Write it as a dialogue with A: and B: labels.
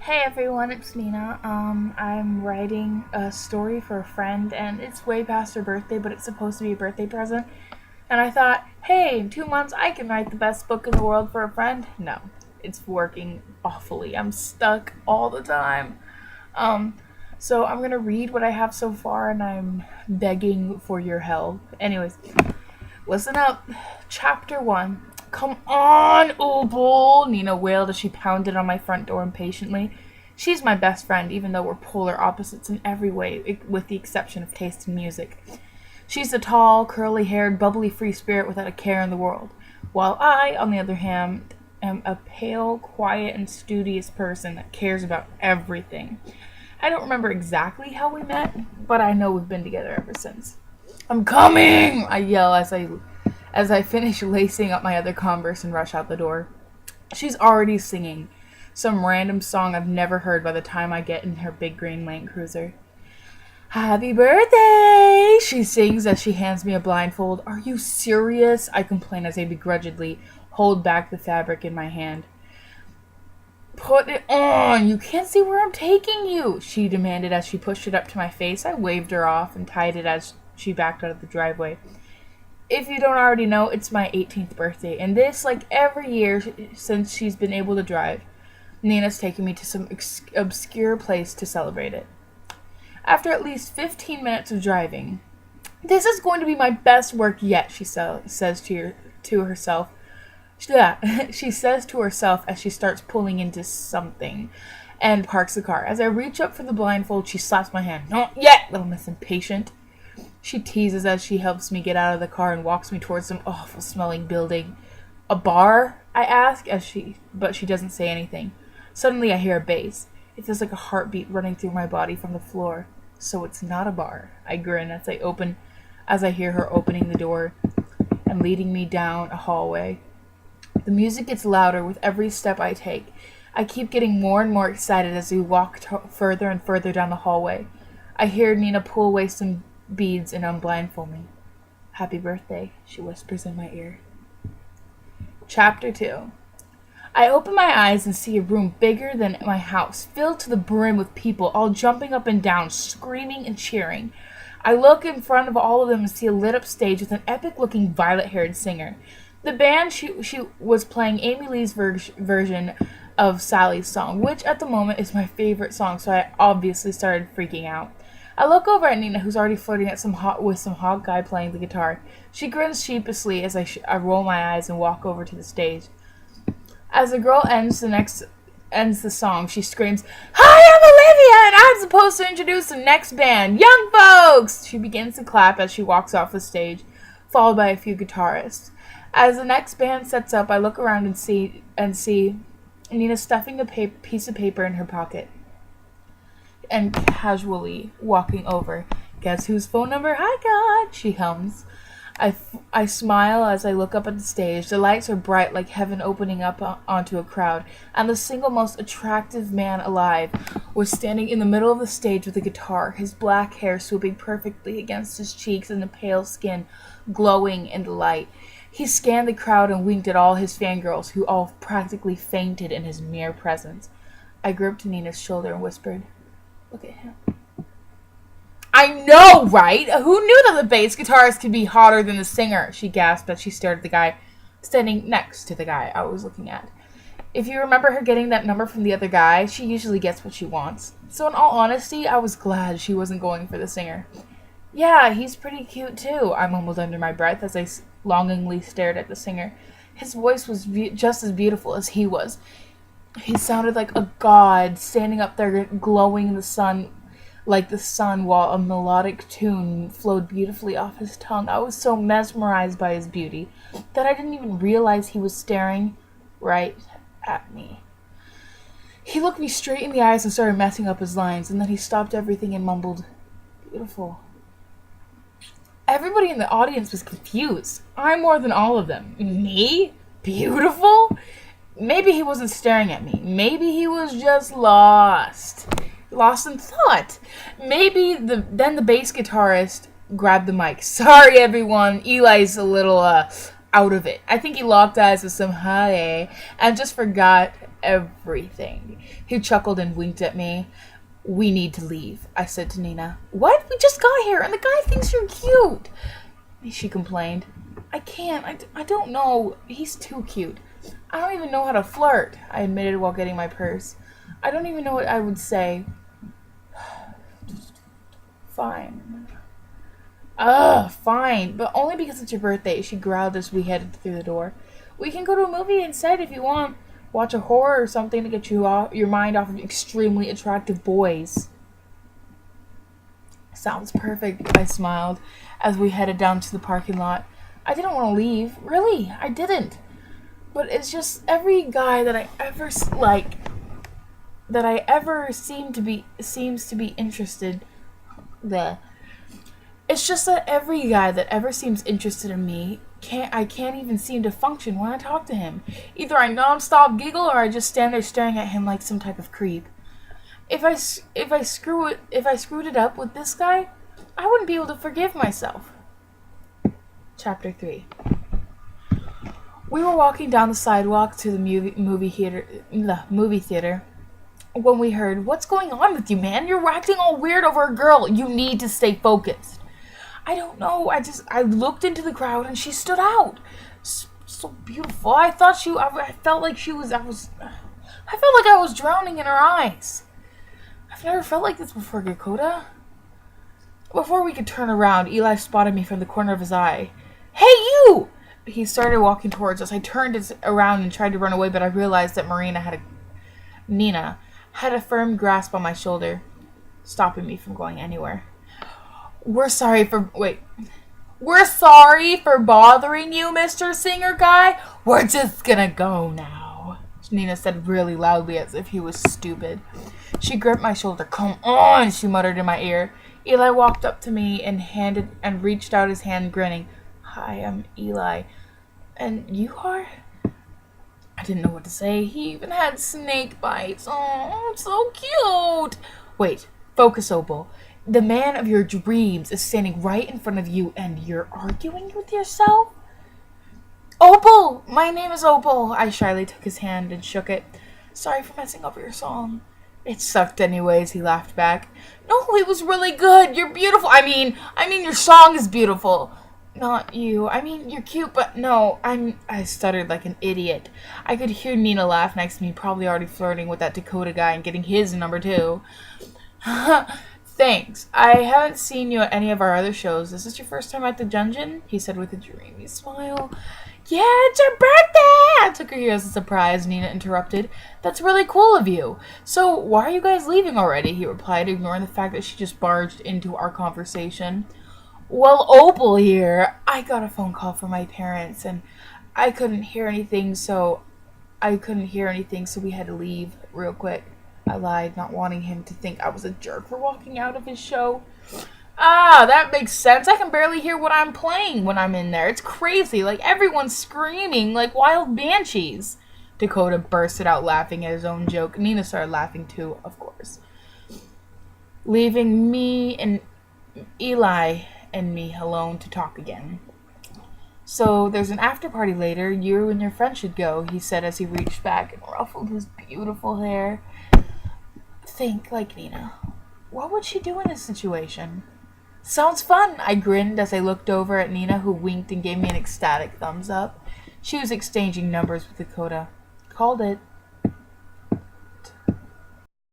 A: Hey everyone, it's Nina. I'm writing a story for a friend, and it's way past her birthday, but it's supposed to be a birthday present. And I thought, hey, in 2 months I can write the best book in the world for a friend. No, it's working awfully. I'm stuck all the time. Um, so I'm gonna read what I have so far, and I'm begging for your help. Anyways, listen up. Chapter 1. Come on, Opal! Nina wailed as she pounded on my front door impatiently. She's my best friend, even though we're polar opposites in every way, with the exception of taste in music. She's a tall, curly-haired, bubbly free spirit without a care in the world, while I, on the other hand, am a pale, quiet, and studious person that cares about everything. I don't remember exactly how we met, but I know we've been together ever since. I'm coming! I yell as I finish lacing up my other Converse and rush out the door. She's already singing some random song I've never heard by the time I get in her big green Land Cruiser. Happy birthday! She sings as she hands me a blindfold. Are you serious? I complain as I begrudgingly hold back the fabric in my hand. Put it on! You can't see where I'm taking you! She demanded as she pushed it up to my face. I waved her off and tied it as she backed out of the driveway. If you don't already know, it's my 18th birthday, and this, like every year since she's been able to drive, Nina's taken me to some obscure place to celebrate it. After at least 15 minutes of driving, this is going to be my best work yet, she says to herself. Yeah, she says to herself as she starts pulling into something and parks the car. As I reach up for the blindfold, she slaps my hand. Not yet, little Miss Impatient. She teases as she helps me get out of the car and walks me towards some awful-smelling building. A bar? I ask, but she doesn't say anything. Suddenly I hear a bass. It feels like a heartbeat running through my body from the floor. So it's not a bar. I grin as I hear her opening the door and leading me down a hallway. The music gets louder with every step I take. I keep getting more and more excited as we walk further and further down the hallway. I hear Nina pull away some beads and unblindfold me. Happy birthday, she whispers in my ear. Chapter 2. I open my eyes and see a room bigger than my house, filled to the brim with people, all jumping up and down, screaming and cheering. I look in front of all of them and see a lit-up stage with an epic-looking violet-haired singer. The band, she was playing Amy Lee's version of Sally's song, which at the moment is my favorite song, so I obviously started freaking out. I look over at Nina, who's already flirting with some hot guy playing the guitar. She grins sheepishly as I roll my eyes and walk over to the stage. As the girl ends the song, she screams, "Hi, I'm Olivia, and I'm supposed to introduce the next band, Young Folks!" She begins to clap as she walks off the stage, followed by a few guitarists. As the next band sets up, I look around and see Nina stuffing a piece of paper in her pocket and casually walking over. "Guess whose phone number I got?" she hums. I smile as I look up at the stage. The lights are bright like heaven opening up onto a crowd, and the single most attractive man alive was standing in the middle of the stage with a guitar, his black hair swooping perfectly against his cheeks and the pale skin glowing in the light. He scanned the crowd and winked at all his fangirls, who all practically fainted in his mere presence. I gripped Nina's shoulder and whispered, "Look at him." "I know, right? Who knew that the bass guitarist could be hotter than the singer?" she gasped as she stared at the guy standing next to the guy I was looking at. If you remember her getting that number from the other guy, she usually gets what she wants. So in all honesty, I was glad she wasn't going for the singer. "Yeah, he's pretty cute too," I mumbled under my breath as I longingly stared at the singer. His voice was just as beautiful as he was. He sounded like a god standing up there glowing in the sun, like the sun, while a melodic tune flowed beautifully off his tongue. I was so mesmerized by his beauty that I didn't even realize he was staring right at me. He looked me straight in the eyes and started messing up his lines, and then he stopped everything and mumbled, "Beautiful." Everybody in the audience was confused. I more than all of them. Me? Beautiful? Maybe he wasn't staring at me. Maybe he was just lost in thought. Maybe then the bass guitarist grabbed the mic. "Sorry, everyone. Eli's a little out of it. I think he locked eyes with some hi and just forgot everything. He chuckled and winked at me. We need to leave, I said to Nina. What? We just got here and the guy thinks you're cute, she complained. I can't. I don't know. He's too cute. I don't even know how to flirt, I admitted while getting my purse. I don't even know what I would say. Fine. Fine. But only because it's your birthday, she growled as we headed through the door. We can go to a movie instead if you want. Watch a horror or something to get your mind off of extremely attractive boys. Sounds perfect, I smiled as we headed down to the parking lot. I didn't want to leave. Really, I didn't. But it's just every guy that I ever seems to be interested. It's just that every guy that ever seems interested in me I can't even seem to function when I talk to him. Either I nonstop giggle or I just stand there staring at him like some type of creep. If I screwed it up with this guy, I wouldn't be able to forgive myself. Chapter 3. We were walking down the sidewalk to the movie theater when we heard, "What's going on with you, man? You're acting all weird over a girl. You need to stay focused." I don't know. I looked into the crowd and she stood out. So beautiful. I felt like I was drowning in her eyes. I've never felt like this before, Dakota. Before we could turn around, Eli spotted me from the corner of his eye. Hey, you! He started walking towards us. I turned around and tried to run away, but I realized that Nina had a firm grasp on my shoulder, stopping me from going anywhere. We're sorry for bothering you, Mr. Singer Guy. We're just gonna go now, Nina said really loudly as if he was stupid. She gripped my shoulder. Come on, she muttered in my ear. Eli walked up to me and reached out his hand, grinning. Hi, I'm Eli. And you are? I didn't know what to say. He even had snake bites. Oh, so cute. Wait, focus, Opal. The man of your dreams is standing right in front of you and you're arguing with yourself? Opal! My name is Opal. I shyly took his hand and shook it. Sorry for messing up your song. It sucked anyways, he laughed back. No, it was really good. You're beautiful. I mean, your song is beautiful. Not you. I mean, you're cute, but no, I stuttered like an idiot. I could hear Nina laugh next to me, probably already flirting with that Dakota guy and getting his number 2. Thanks. I haven't seen you at any of our other shows. Is this your first time at the dungeon? He said with a dreamy smile. Yeah, it's your birthday! I took her here as a surprise, Nina interrupted. That's really cool of you. So, why are you guys leaving already? He replied, ignoring the fact that she just barged into our conversation. Well, Opal here. I got a phone call from my parents, and I couldn't hear anything, so we had to leave real quick. I lied, not wanting him to think I was a jerk for walking out of his show. Ah, that makes sense. I can barely hear what I'm playing when I'm in there. It's crazy. Like, everyone's screaming like wild banshees. Dakota bursted out laughing at his own joke. Nina started laughing too, of course. Leaving me and Eli and me alone to talk again. So, there's an after party later. You and your friend should go, he said as he reached back and ruffled his beautiful hair. Think like Nina. What would she do in this situation? Sounds fun, I grinned as I looked over at Nina, who winked and gave me an ecstatic thumbs up. She was exchanging numbers with Dakota. Called it.